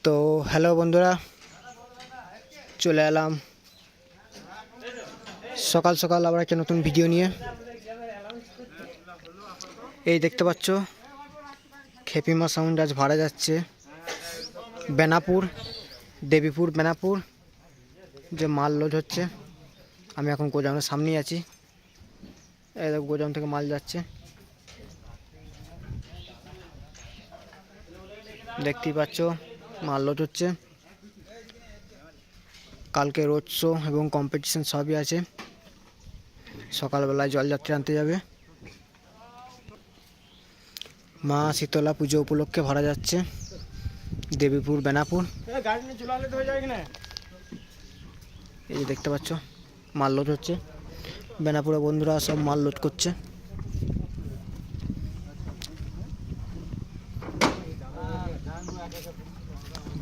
তো হ্যালো বন্ধুরা, চলে এলাম সকাল সকাল আবার একটা নতুন ভিডিও নিয়ে। এই দেখতে পাচ্ছ খেপিমা সাউন্ড আজ ভাড়া যাচ্ছে বেনাপুর, দেবীপুর বেনাপুর, যে মাল লোড হচ্ছে। আমি এখন গোডাউনের সামনেই আছি। এই গোডাউন থেকে মাল যাচ্ছে, দেখতেই পাচ্ছ মাল লোড হচ্ছে। কালকে রোড শো এবং কম্পিটিশন সবই আছে। সকালবেলায় জলযাত্রী আনতে যাবে। মা শীতলা পুজো উপলক্ষে ভাড়া যাচ্ছে দেবীপুর বেনাপুর। এই যে দেখতে পাচ্ছ মাল লোড হচ্ছে। বেনাপুরে বন্ধুরা সব মাল লোড করছে।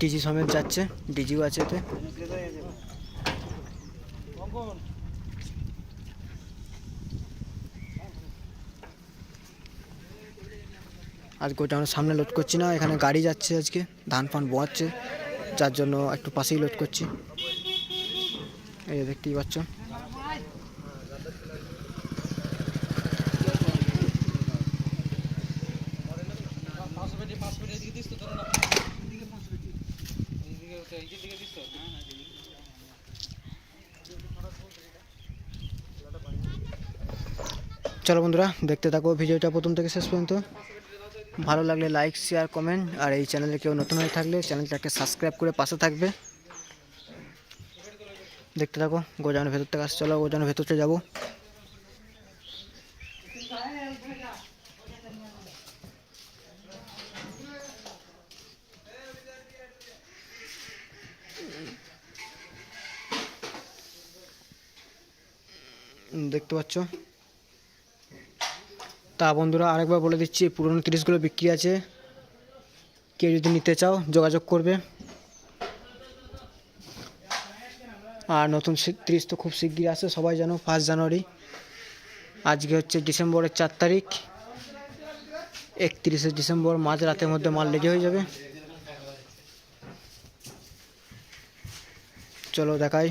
ডিজি সমেত যাচ্ছে, ডিজিও আছে এতে। আজ গোডাউনের সামনে লোড করছি না, এখানে গাড়ি যাচ্ছে আজকে, ধান ফান বোয়াচ্ছে, যার জন্য একটু পাশেই লোড করছি। এই যে দেখতেই পাচ্ছ। চলো বন্ধুরা, দেখতে থাকো ভিডিওটা প্রথম থেকে শেষ পর্যন্ত। ভালো লাগলে লাইক, শেয়ার, কমেন্ট, আর এই চ্যানেলে কেউ নতুন হয়ে থাকলে চ্যানেলটাকে সাবস্ক্রাইব করে পাশে থাকবে। দেখতে থাকো গোডাউনের ভেতর থেকে আসছে। চলো গোডাউনের ভেতরটা যাবো। দেখতে পাচ্ছ। তা বন্ধুরা আরেকবার বলে দিচ্ছি, পুরনো 30গুলো বিক্রি আছে, কেউ যদি নিতে চাও যোগাযোগ করবে। আর নতুন 30 তো খুব শিগগিরই আসে, সবাই জানো 1 জানুয়ারি। আজকে হচ্ছে ডিসেম্বরের 4 তারিখ। 31শে ডিসেম্বর মাঝ রাতের মধ্যে মাল রেডি হয়ে যাবে। চলো দেখাই।